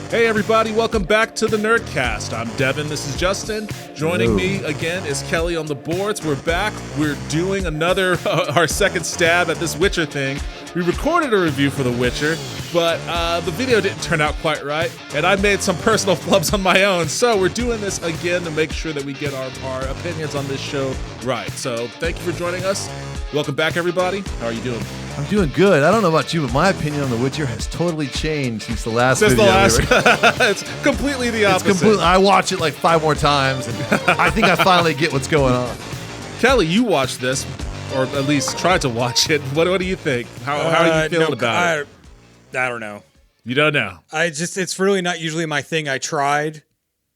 Hey everybody, welcome back to the Nerdcast. I'm Devin, this is Justin. Joining me again is Kelly on the boards. We're back. We're doing another, our second stab at this Witcher thing. We recorded a review for The Witcher, but the video didn't turn out quite right, and I made some personal flubs on my own, so we're doing this again to make sure that we get our opinions on this show right. So thank you for joining us. Welcome back, everybody. How are you doing? I'm doing good. I don't know about you, but my opinion on The Witcher has totally changed since the last video. It's completely the opposite. I watch it like 5 more times, and I think I finally get what's going on. Kelly, you watched this, or at least tried to watch it. What do you think? How are you feeling about it? I don't know. You don't know? It's really not usually my thing. I tried.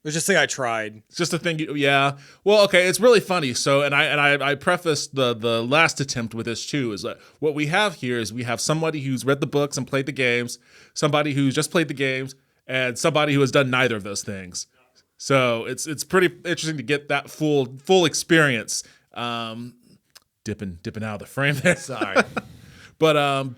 Let's just say I tried. It's just a thing. Yeah. Well, okay. It's really funny. So, and I prefaced the last attempt with this too. Is that what we have here is we have somebody who's read the books and played the games, somebody who's just played the games, and somebody who has done neither of those things. So it's pretty interesting to get that full experience. Dipping out of the frame there. Sorry, but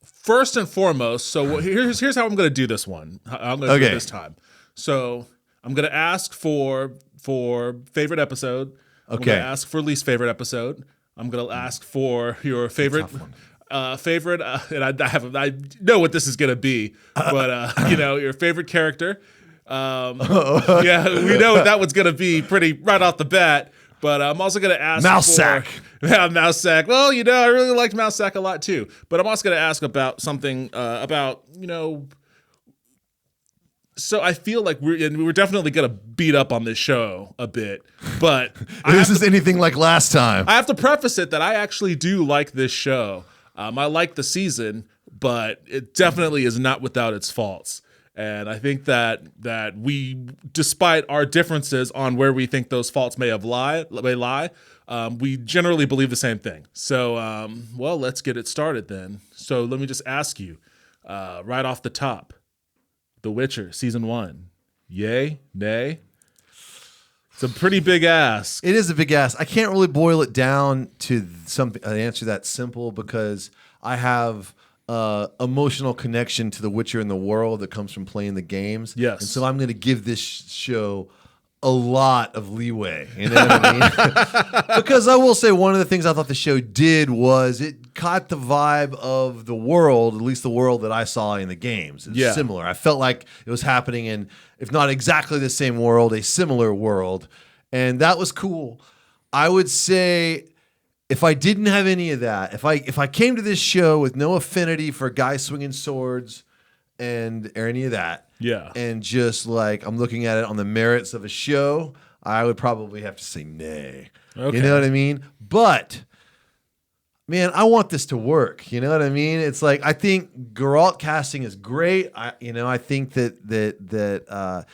first and foremost, so here's how I'm going to do this one. I'm going to do it this time. So I'm going to ask for favorite episode. I'm going to ask for least favorite episode. I'm going to ask for your favorite and I know what this is going to be, but your favorite character. Yeah, we know what that one's going to be pretty right off the bat. But I'm also going to ask Mousesack. Mousesack. Well, I really liked Mousesack a lot too. But I'm also going to ask about something So I feel like we're definitely going to beat up on this show a bit, but this is anything like last time. I have to preface it that I actually do like this show. I like the season, but it definitely is not without its faults. And I think that we, despite our differences on where we think those faults may lie, we generally believe the same thing. So, let's get it started then. So let me just ask you, right off the top, The Witcher, Season 1. Yay? Nay? It's a pretty big ask. It is a big ask. I can't really boil it down to something an answer that's simple because I have emotional connection to The Witcher in the world that comes from playing the games. Yes. And so I'm going to give this show a lot of leeway. You know what I mean? Because I will say one of the things I thought the show did was it caught the vibe of the world, at least the world that I saw in the games. It's similar. I felt like it was happening in, if not exactly the same world, a similar world. And that was cool. I would say if I didn't have any of that, if I came to this show with no affinity for guys swinging swords or any of that, and just like I'm looking at it on the merits of a show, I would probably have to say nay. Okay. You know what I mean? But man, I want this to work. You know what I mean? It's like I think Geralt casting is great. I think that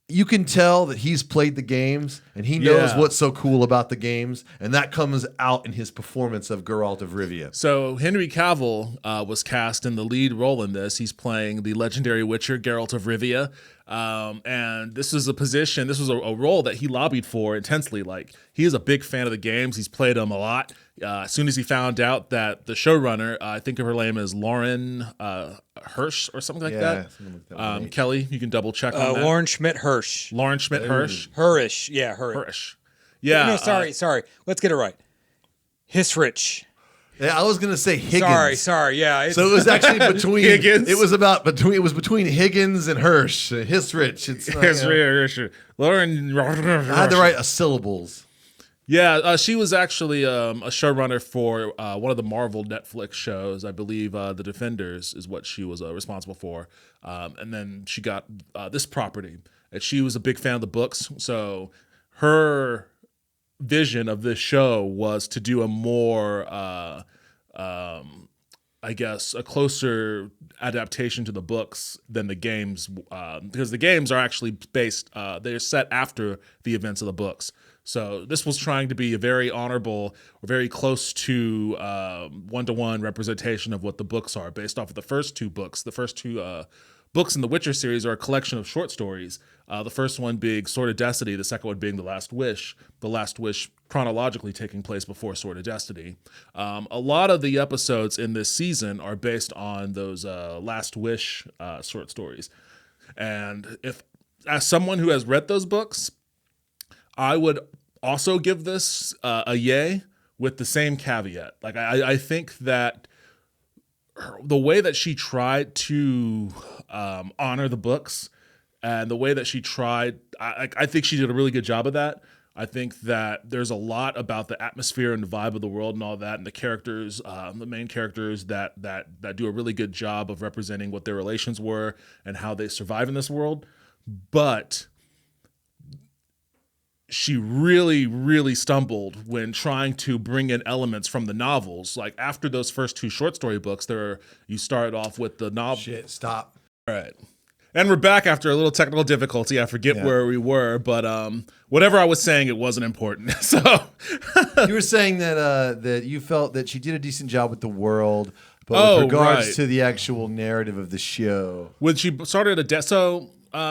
you can tell that he's played the games and he knows what's so cool about the games, and that comes out in his performance of Geralt of Rivia. So Henry Cavill was cast in the lead role in this. He's playing the legendary Witcher, Geralt of Rivia. And this was a role that he lobbied for intensely. Like, he is a big fan of the games. He's played them a lot. As soon as he found out that the showrunner, I think of her name as Lauren Hirsch or something like that. Something like that. Kelly, you can double check on that. Lauren Schmidt-Hirsch. Lauren Schmidt-Hirsch. Hirish. Yeah, Hirish. Yeah. No, sorry. Let's get it right. Hisrich. Yeah, I was gonna say Higgins. Sorry. Yeah. So it was actually between Higgins. It was between Higgins and Hirsch. Hisrich. It's Hisrich. Lauren. I had to write syllables. Yeah, she was actually a showrunner for one of the Marvel Netflix shows. I believe The Defenders is what she was responsible for. And then she got this property. And she was a big fan of the books. So her vision of this show was to do a more, a closer adaptation to the books than the games. Because the games are actually they're set after the events of the books. So this was trying to be a very honorable or very close to one-to-one representation of what the books are based off of the first two books. The first two books in the Witcher series are a collection of short stories. The first one being Sword of Destiny, the second one being The Last Wish. The Last Wish chronologically taking place before Sword of Destiny. A lot of the episodes in this season are based on those Last Wish short stories. And if, as someone who has read those books, I would also give this a yay with the same caveat. Like, I think that the way that she tried to honor the books and the way that she tried, I think she did a really good job of that. I think that there's a lot about the atmosphere and the vibe of the world and all that, and the characters, the main characters that do a really good job of representing what their relations were and how they survive in this world. But she really, really stumbled when trying to bring in elements from the novels. Like, after those first two short story books, you started off with the novel. Shit, stop. All right. And we're back after a little technical difficulty. I forget where we were, but whatever I was saying, it wasn't important. So you were saying that you felt that she did a decent job with the world, but with regards to the actual narrative of the show, when she started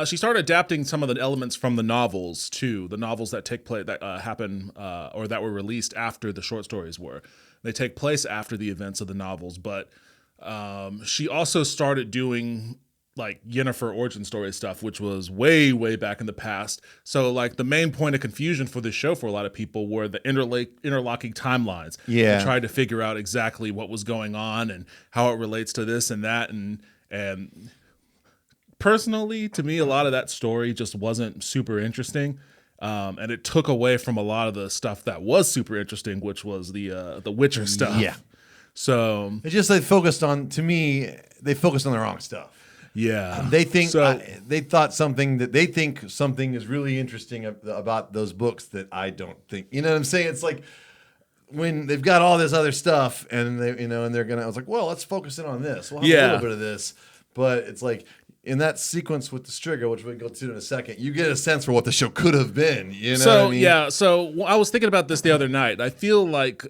she started adapting some of the elements from the novels too. The novels that take place that happen or that were released after the short stories were. They take place after the events of the novels, but she also started doing like Yennefer origin story stuff, which was way, way back in the past. So like the main point of confusion for this show for a lot of people were the interlocking timelines. Yeah. They tried to figure out exactly what was going on and how it relates to this and that. And personally, to me, a lot of that story just wasn't super interesting. And it took away from a lot of the stuff that was super interesting, which was the Witcher stuff. Yeah. So it's just they focused on the wrong stuff. Yeah, they think they thought something is really interesting about those books that I don't think. You know what I'm saying? It's like when they've got all this other stuff and they're gonna. I was like, well, let's focus in on this. We'll have a little bit of this, but it's like in that sequence with the Strega, which we can go to in a second, you get a sense for what the show could have been. You know what I mean? Yeah. So I was thinking about this the other night. I feel like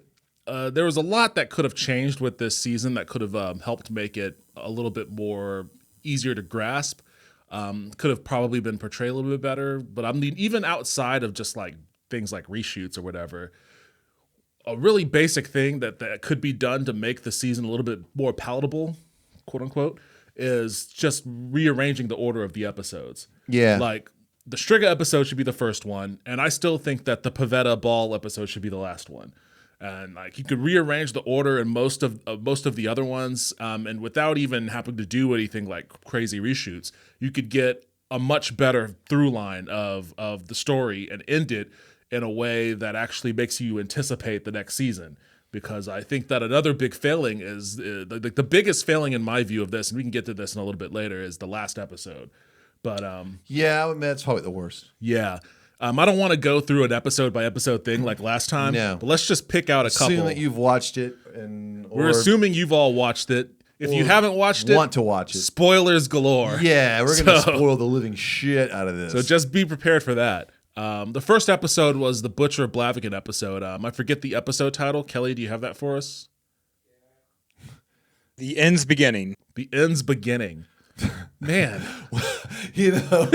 there was a lot that could have changed with this season that could have helped make it a little bit more easier to grasp. Could have probably been portrayed a little bit better, but I mean, even outside of just like things like reshoots or whatever, a really basic thing that could be done to make the season a little bit more palatable, quote unquote, is just rearranging the order of the episodes. Yeah. Like the Strega episode should be the first one, and I still think that the Pavetta Ball episode should be the last one. And like you could rearrange the order in most of the other ones, and without even having to do anything like crazy reshoots, you could get a much better through line of the story and end it in a way that actually makes you anticipate the next season. Because I think that another big failing is the biggest failing in my view of this, and we can get to this in a little bit later, is the last episode. But yeah, that's probably the worst. Yeah. I don't want to go through an episode by episode thing like last time. No. But let's just pick out a couple. Assume that you've watched it, we're assuming you've all watched it. If you haven't watched it, want to watch it, spoilers galore. Yeah, we're gonna spoil the living shit out of this. So just be prepared for that. The first episode was the Butcher of Blaviken episode. I forget the episode title. Kelly, do you have that for us? The End's Beginning. The End's Beginning. Man. You know.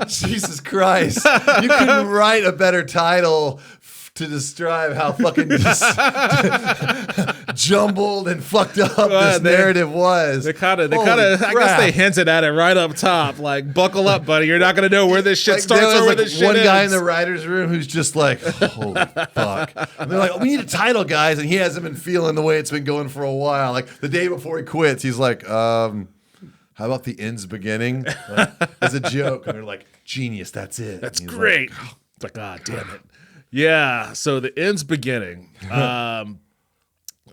Jesus Christ. You couldn't write a better title to describe how fucking jumbled and fucked up this narrative was. I guess they hinted at it right up top. Like, buckle up, buddy. You're not going to know where this shit starts or where this shit ends. One guy in the writer's room who's just like, holy fuck. And they're like, we need a title, guys. And he hasn't been feeling the way it's been going for a while. Like, the day before he quits, he's like, how about The End's Beginning? As a joke. And they're like, genius, that's it. That's great. Like, it's like, God damn it. Yeah, so The End's Beginning.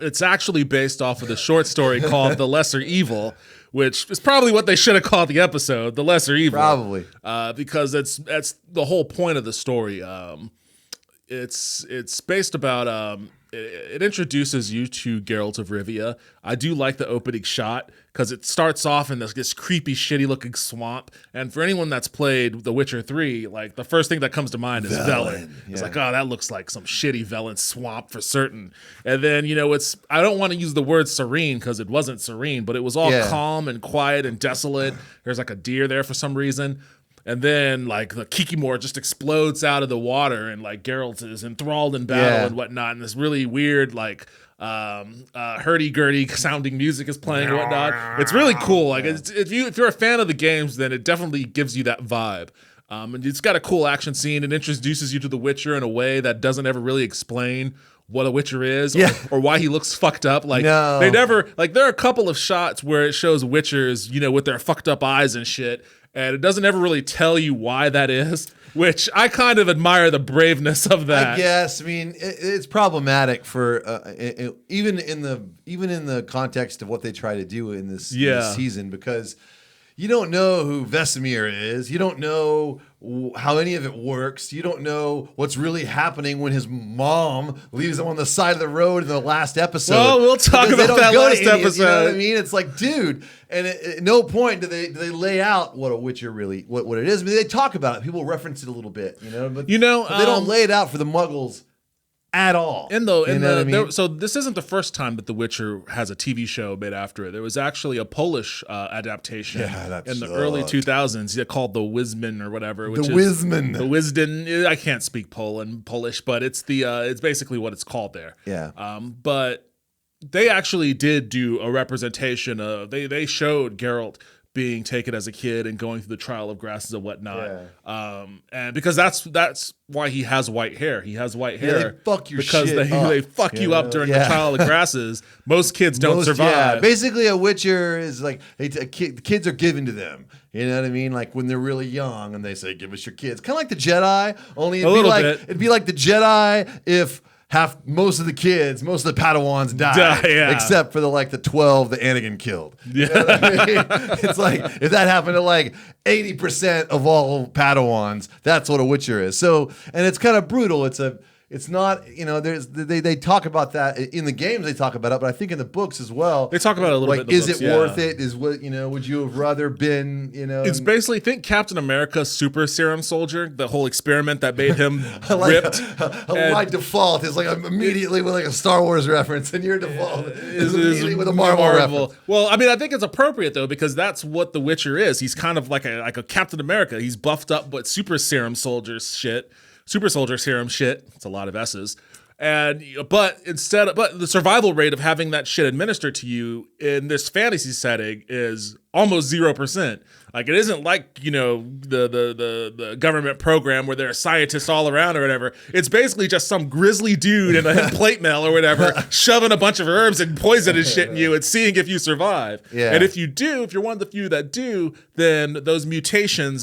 It's actually based off of the short story called The Lesser Evil, which is probably what they should have called the episode, The Lesser Evil. Probably. Because that's the whole point of the story. It's based about it introduces you to Geralt of Rivia. I do like the opening shot because it starts off in this creepy, shitty-looking swamp. And for anyone that's played The Witcher 3, like the first thing that comes to mind is Velen. It's like, oh, that looks like some shitty Velen swamp for certain. And then, I don't want to use the word serene because it wasn't serene, but it was all calm and quiet and desolate. There's like a deer there for some reason. And then, like, the Kikimor just explodes out of the water, and like Geralt is enthralled in battle and whatnot. And this really weird, like, hurdy-gurdy sounding music is playing and whatnot. It's really cool. Like, if you're a fan of the games, then it definitely gives you that vibe. And it's got a cool action scene. It introduces you to the Witcher in a way that doesn't ever really explain what a Witcher is or why he looks fucked up. Like, they never, like, there are a couple of shots where it shows Witchers, with their fucked up eyes and shit. And it doesn't ever really tell you why that is, which I kind of admire the braveness of that. I guess. I mean, it's problematic for even in the context of what they try to do in this season, because you don't know who Vesemir is. You don't know how any of it works. You don't know what's really happening when his mom leaves him on the side of the road in the last episode. Well, we'll talk about that last episode. You know what I mean? It's like, dude, and at no point do they lay out what a Witcher really, what it is. I mean, they talk about it. People reference it a little bit, but, but they don't lay it out for the Muggles at all. So this isn't the first time that The Witcher has a TV show made after it. There was actually a Polish adaptation in the early 2000s called The Wisman or whatever. The Wisden. I can't speak Polish, but it's it's basically what it's called there. Yeah. But they actually did do a representation of they showed Geralt being taken as a kid and going through the trial of grasses and whatnot. And because that's why he has white hair. He has white hair they fuck your because shit they fuck you up during the trial of grasses. Most kids don't survive. Yeah. Basically, a Witcher is like kids are given to them. You know what I mean? Like when they're really young and they say, "Give us your kids." Kind of like the Jedi. Only it'd be like the Jedi if most of the Padawans die, except for the 12 that Anakin killed. You know what I mean? It's like if that happened to like 80% of all Padawans, that's what a Witcher is. So, and it's kind of brutal. It's not, they talk about that in the games. They talk about it, but I think in the books as well, they talk about it a little bit. Is it worth it? Is what would you have rather been? It's basically think Captain America Super Serum Soldier, the whole experiment that made him ripped. My default is like I'm immediately with like a Star Wars reference, and your default is immediately with a Marvel reference. Well, I mean, I think it's appropriate though because that's what the Witcher is. He's kind of like a Captain America. He's buffed up, but Super Serum Soldier shit. Super Soldier Serum shit. It's a lot of S's. But the survival rate of having that shit administered to you in this fantasy setting is almost 0%. Like it isn't like, the government program where there are scientists all around or whatever. It's basically just some grizzly dude in a plate mill or whatever shoving a bunch of herbs and poison and shit in you and seeing if you survive. Yeah. And if you're one of the few that do, then those mutations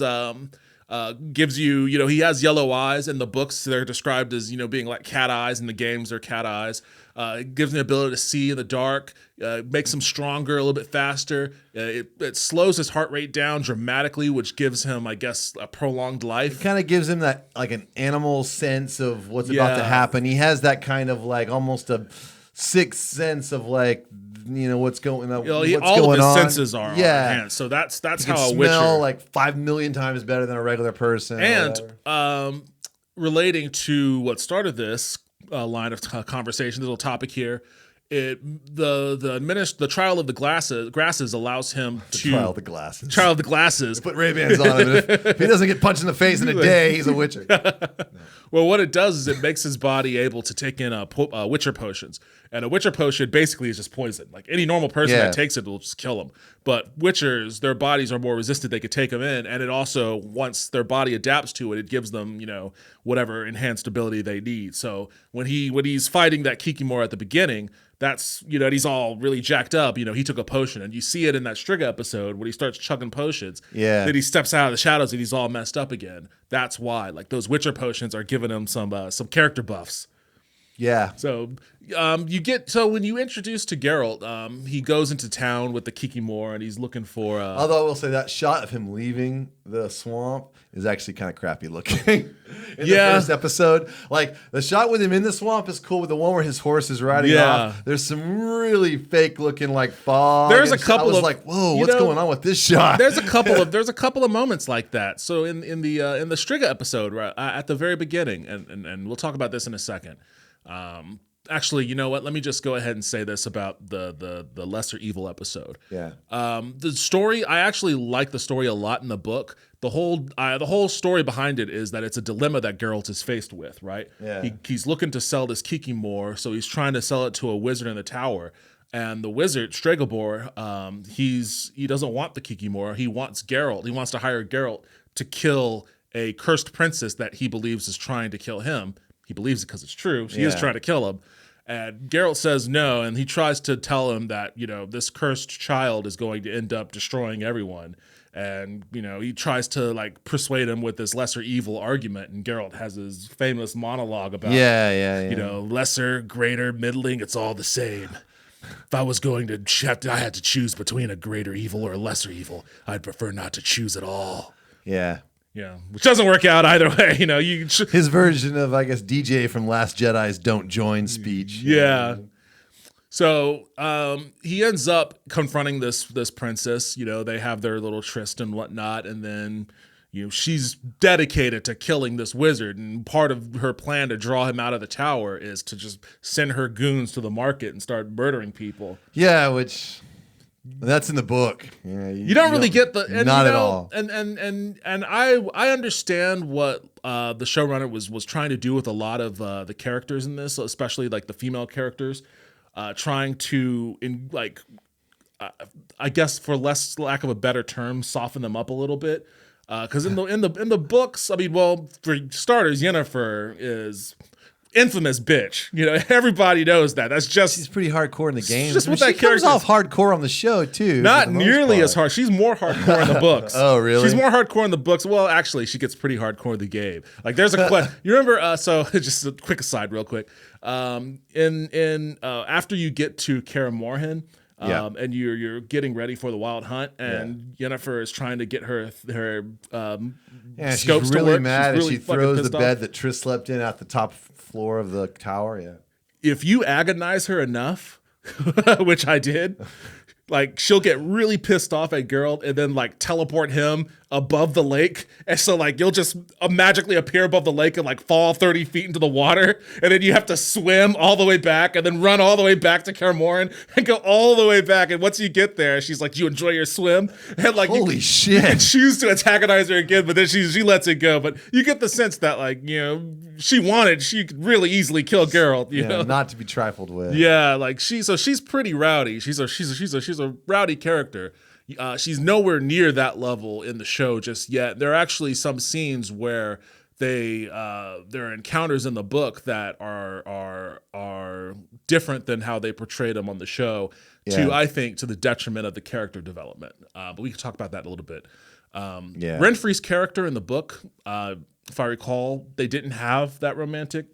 gives you, he has yellow eyes in the books. They're described as, being like cat eyes. In the games, they're cat eyes. It gives him the ability to see in the dark, makes him stronger, a little bit faster. It slows his heart rate down dramatically, which gives him, I guess, a prolonged life. It kind of gives him that like an animal sense of what's about to happen. He has that kind of like almost a sixth sense of like, what's going on. All of his senses are enhanced. So that's how a Witcher smell like 5 million times better than a regular person. And relating to what started this line of conversation, this little topic here, the trial of the grasses allows him to trial of the glasses. Trial of the glasses. Put Ray-Bans on him. If he doesn't get punched in the face in a day, he's a Witcher. Well, what it does is it makes his body able to take in Witcher potions. And a Witcher potion basically is just poison. Like any normal person that takes it will just kill them. But Witchers, their bodies are more resistant. They could take them in. And it also, once their body adapts to it, it gives them, whatever enhanced ability they need. So when he's fighting that Kikimor at the beginning, that's, and he's all really jacked up. He took a potion. And you see it in that Strega episode when he starts chugging potions. Yeah. Then he steps out of the shadows and he's all messed up again. That's why. Like those Witcher potions are giving him some character buffs. Yeah. So when you introduce to Geralt, he goes into town with the Kikimor and he's looking for. Although I will say that shot of him leaving the swamp is actually kind of crappy looking. In the first episode, like the shot with him in the swamp is cool. With the one where his horse is riding off, there's some really fake looking like fog. There's a couple I was of like, whoa, what's going on with this shot? There's a couple of moments like that. So in the Strega episode, right at the very beginning, and we'll talk about this in a second. Actually, you know what? Let me just go ahead and say this about the Lesser Evil episode. Yeah. The story, I actually like the story a lot in the book. The whole story behind it is that it's a dilemma that Geralt is faced with, right? Yeah. He's looking to sell this Kikimor, so he's trying to sell it to a wizard in the tower. And the wizard, Strega Bore, he doesn't want the Kikimor. He wants Geralt. He wants to hire Geralt to kill a cursed princess that he believes is trying to kill him. He believes it because it's true. She is trying to kill him. And Geralt says no, and he tries to tell him that, this cursed child is going to end up destroying everyone. And, he tries to, persuade him with this lesser evil argument. And Geralt has his famous monologue about, lesser, greater, middling, it's all the same. If I was going to, I had to choose between a greater evil or a lesser evil, I'd prefer not to choose at all. Yeah. Yeah, which doesn't work out either way. His version of, I guess, DJ from Last Jedi's "Don't Join" speech. Yeah. So he ends up confronting this princess. They have their little tryst and whatnot, and then she's dedicated to killing this wizard. And part of her plan to draw him out of the tower is to just send her goons to the market and start murdering people. Yeah, which. That's in the book. Yeah, you don't really get the not at all. And I understand what the showrunner was trying to do with a lot of the characters in this, especially like the female characters, trying to I guess for lack of a better term, soften them up a little bit. Because in the books, I mean, well, for starters, Yennefer is infamous bitch. Everybody knows that. That's just she's pretty hardcore in the game. Just what she that comes character off hardcore on the show too. Not nearly as hard. She's more hardcore in the books. Oh, really? She's more hardcore in the books. Well, actually, she gets pretty hardcore in the game. Like there's a question. You remember? So just a quick aside, real quick. In after you get to Kaer Morhen. And you're getting ready for the wild hunt, and Yennefer is trying to get her scopes she's really to work. mad. She's really she throws the off. bed that Triss slept in at the top floor of the tower. Yeah. If you agonize her enough, which I did, she'll get really pissed off at Geralt and then teleport him above the lake. And so you'll just magically appear above the lake and fall 30 feet into the water. And then you have to swim all the way back and then run all the way back to Kaer Morhen and go all the way back. And once you get there, she's like, do you enjoy your swim? And holy shit. You can choose to antagonize her again, but then she lets it go. But you get the sense that she could really easily kill Geralt, you know? Not to be trifled with. Yeah, she's pretty rowdy. She's a rowdy character. She's nowhere near that level in the show just yet. There are actually some scenes where there are encounters in the book that are different than how they portrayed them on the show. I think to the detriment of the character development. But we can talk about that a little bit. Renfri's character in the book, if I recall, they didn't have that romantic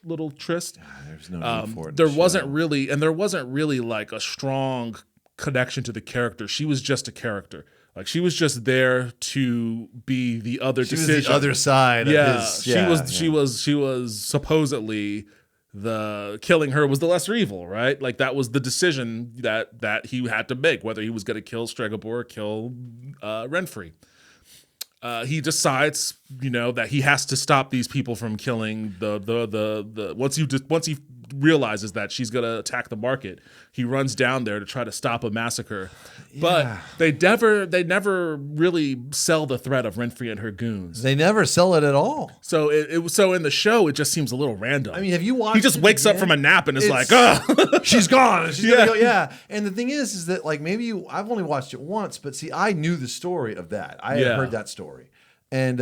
little tryst. There's no need for it. There wasn't really a strong connection to the character. She was just a character. She was just there to be the other decision. She was the other side of his. She was supposedly the killing her was the lesser evil, right? That was the decision that he had to make, whether he was going to kill Strega Bore or kill Renfri. He decides, that he has to stop these people from killing the once he realizes that she's going to attack the market, he runs down there to try to stop a massacre. But they never really sell the threat of Renfri and her goons. They never sell it at all. So so in the show, it just seems a little random. I mean, have you watched? He just wakes up from a nap and is like, "Oh, she's gone." She's gonna go. Yeah. And the thing is that maybe I've only watched it once, but see, I knew the story of that. I had heard that story, and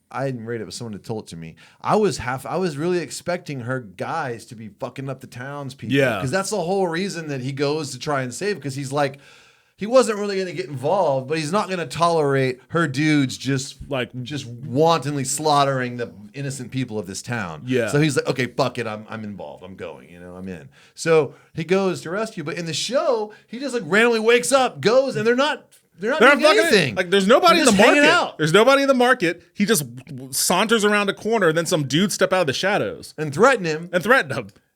I didn't read it, but someone had told it to me. I was really expecting her guys to be fucking up the townspeople. Yeah. Because that's the whole reason that he goes to try and save, because he's like, he wasn't really going to get involved, but he's not going to tolerate her dudes just wantonly slaughtering the innocent people of this town. Yeah. So he's like, okay, fuck it, I'm involved. I'm going. I'm in. So he goes to rescue, but in the show, he just like randomly wakes up, goes, and they're not doing anything. Like there's nobody in the hanging market. out. There's nobody in the market. He just saunters around a corner, and then some dudes step out of the shadows and threaten him.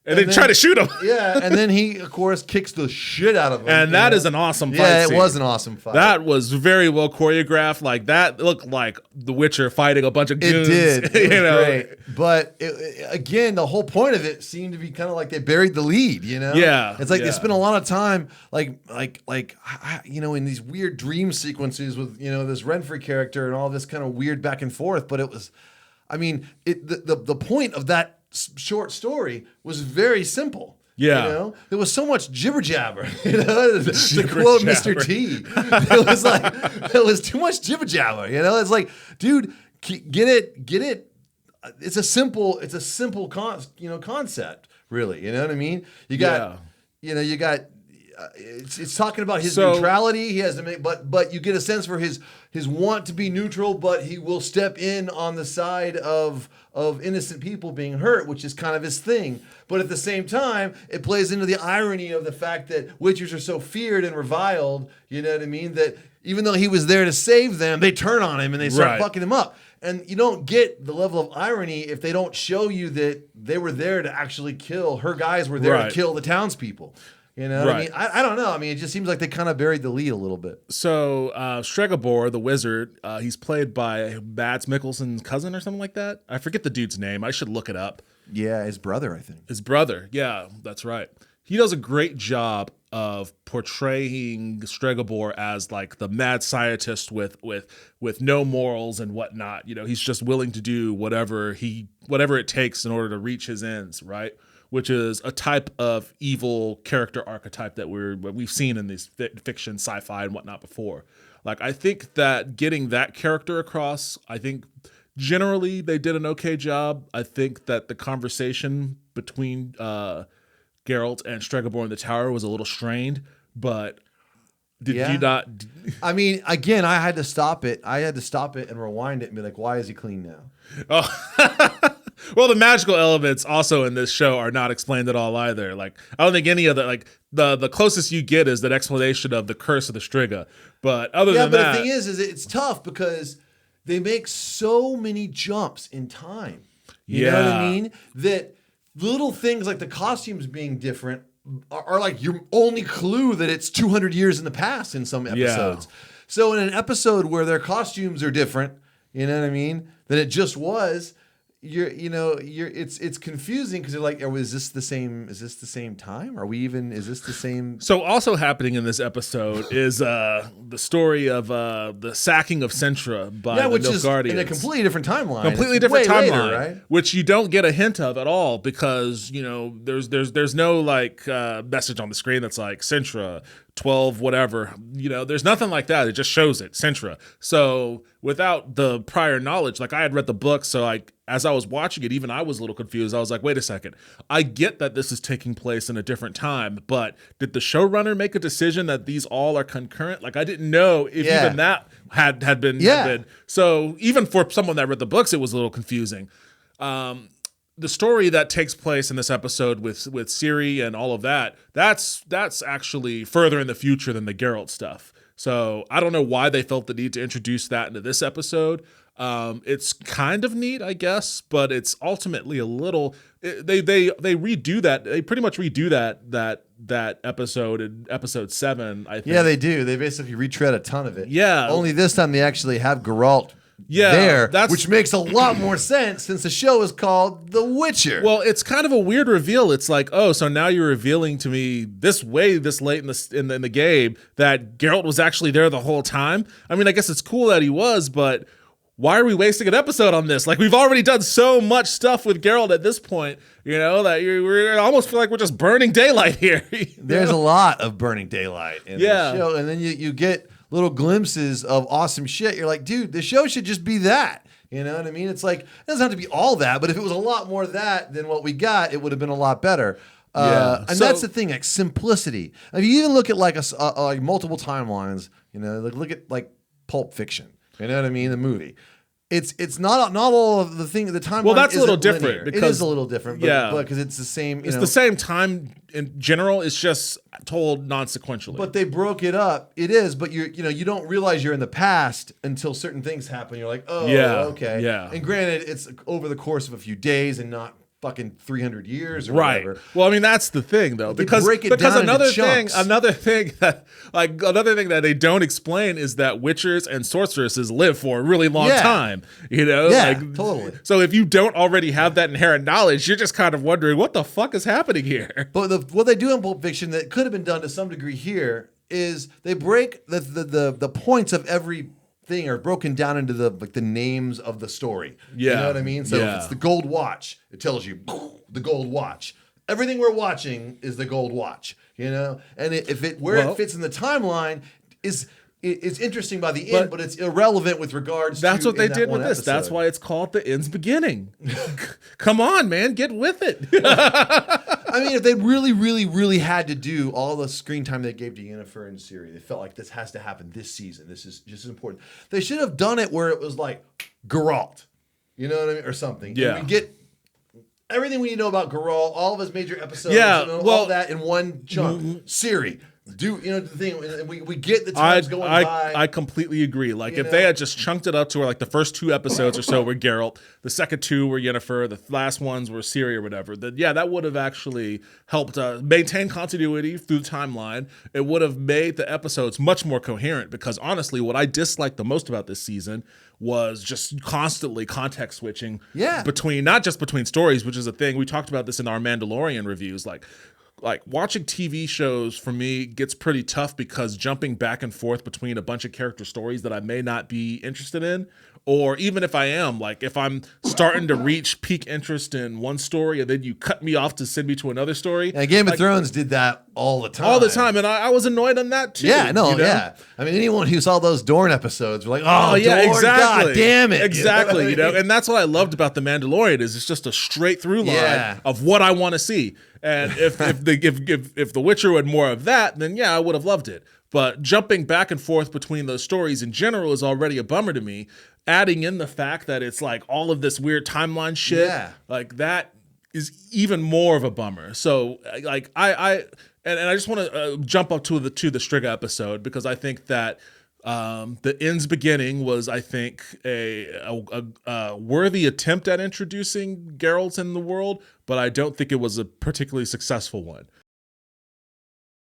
And then try to shoot him. Yeah, and then he, of course, kicks the shit out of him. And that is an awesome fight Yeah, scene. it was an awesome fight. That was very well choreographed. Like, that looked like The Witcher fighting a bunch of goons. It did. It was great. But, again, the whole point of it seemed to be kind of like they buried the lead, Yeah. It's like they spent a lot of time, in these weird dream sequences with, this Renfrew character and all this kind of weird back and forth. But it was, the point of that short story was very simple. Yeah. There was so much jibber jabber, to quote Mr. T. It was too much jibber jabber, It's like, dude, get it. It's a simple concept, really. You know what I mean? You got, it's talking about his neutrality. He has to make, but you get a sense for his want to be neutral, but he will step in on the side of innocent people being hurt, which is kind of his thing. But at the same time, it plays into the irony of the fact that Witchers are so feared and reviled, you know what I mean, that even though he was there to save them, they turn on him and they start fucking him up. And you don't get the level of irony if they don't show you that they were there to actually kill, her guys were there to kill the townspeople. You know what I mean? I don't know. It just seems like they kind of buried the lead a little bit. So, Strega Bore, the wizard, he's played by Mads Mikkelsen's cousin or something like that. I forget the dude's name. I should look it up. Yeah, his brother, I think. His brother. Yeah, that's right. He does a great job of portraying Strega Bore as like the mad scientist with no morals and whatnot. He's just willing to do whatever it takes in order to reach his ends, right? Which is a type of evil character archetype that we've seen in these fiction, sci-fi, and whatnot before. Like, I think that getting that character across, I think generally they did an okay job. I think that the conversation between Geralt and Strega Bore in the tower was a little strained, but did you not? Again, I had to stop it. I had to stop it and rewind it and be like, why is he clean now? Oh. Well, the magical elements also in this show are not explained at all either. Like, I don't think any of the closest you get is that explanation of the curse of the Striga. But other than that, the thing is it's tough because they make so many jumps in time. You know what I mean? That little things like the costumes being different are like your only clue that it's 200 years in the past in some episodes. Yeah. So in an episode where their costumes are different, you know what I mean, than it just was. It's confusing because you're like, is this the same time? Is this the same? So also happening in this episode is the story of the sacking of Sintra by the Nilfgaardians. In a completely different timeline. Completely different timeline, later, right? Which you don't get a hint of at all because there's no like message on the screen that's like Sintra 12 whatever. There's nothing like that. It just shows it, Sintra. So without the prior knowledge, like I had read the book, so as I was watching it, even I was a little confused. I was like, wait a second. I get that this is taking place in a different time, but did the showrunner make a decision that these all are concurrent? Like, I didn't know if even that had been. So even for someone that read the books, it was a little confusing. The story that takes place in this episode with Ciri and all of that's actually further in the future than the Geralt stuff. So I don't know why they felt the need to introduce that into this episode. It's kind of neat, I guess, but it's ultimately a little. They redo that. They pretty much redo that episode in episode 7. I think. Yeah, they do. They basically retread a ton of it. Yeah. Only this time they actually have Geralt. Which makes a lot more sense since the show is called The Witcher. Well, it's kind of a weird reveal. It's like, oh, so now you're revealing to me this late in the game that Geralt was actually there the whole time. I mean, I guess it's cool that he was, but why are we wasting an episode on this? Like, we've already done so much stuff with Geralt at this point, that we almost feel like we're just burning daylight here. There's a lot of burning daylight in the show, and then you get little glimpses of awesome shit. You're like, dude, the show should just be that. You know what I mean? It's like, it doesn't have to be all that, but if it was a lot more of that than what we got, it would have been a lot better. And that's the thing, like simplicity. If you even look at like like multiple timelines, like look at like Pulp Fiction. You know what I mean? The movie. It's not all of the thing. The timeline. Well, that's a little linear. different. It is a little different. But because it's the same. It's the same time in general. It's just told non-sequentially. But they broke it up. It is, but you don't realize you're in the past until certain things happen. You're like, oh, okay. Yeah. And granted, it's over the course of a few days and not fucking 300 years or right. whatever. Well, I mean that's the thing though, because another thing that they don't explain is that witchers and sorceresses live for a really long time. Yeah, totally. So if you don't already have that inherent knowledge, you're just kind of wondering what the fuck is happening here. But what they do in Pulp Fiction that could have been done to some degree here is they break the points of every thing are broken down into the names of the story. Yeah. You know what I mean? So if it's the gold watch, it tells you the gold watch. Everything we're watching is the gold watch, And if it fits in the timeline is interesting by the end, but it's irrelevant with regards to that's what they did with this. Episode. That's why it's called The End's Beginning. Come on, man, get with it. I mean, if they really, really, really had to do all the screen time they gave to Yennefer and Ciri, they felt like this has to happen this season. This is just as important. They should have done it where it was like Geralt, you know what I mean, or something. Yeah, and we get everything we need to know about Geralt, all of his major episodes, all that in one chunk. Ciri. The thing, we get the times going by. I completely agree. Like, if they had just chunked it up to where, like, the first 2 episodes or so were Geralt, the second 2 were Yennefer, the last ones were Ciri or whatever, then, that would have actually helped maintain continuity through the timeline. It would have made the episodes much more coherent because, honestly, what I disliked the most about this season was just constantly context switching between, not just between stories, which is a thing. We talked about this in our Mandalorian reviews, like watching TV shows for me gets pretty tough because jumping back and forth between a bunch of character stories that I may not be interested in, or even if I am, like if I'm starting to reach peak interest in one story and then you cut me off to send me to another story. And Game of Thrones did that all the time. And I was annoyed on that too. Yeah, no, yeah. I mean, anyone who saw those Dorne episodes were like, oh yeah, Dorne, exactly. God damn it. Exactly, And that's what I loved about The Mandalorian is it's just a straight through line of what I want to see. And if The Witcher had more of that, then I would have loved it. But jumping back and forth between those stories in general is already a bummer to me. Adding in the fact that it's like all of this weird timeline shit, like that is even more of a bummer. So like I just want to jump up to the Strega episode because I think that The End's Beginning was, I think, a worthy attempt at introducing Geralt in the world, but I don't think it was a particularly successful one.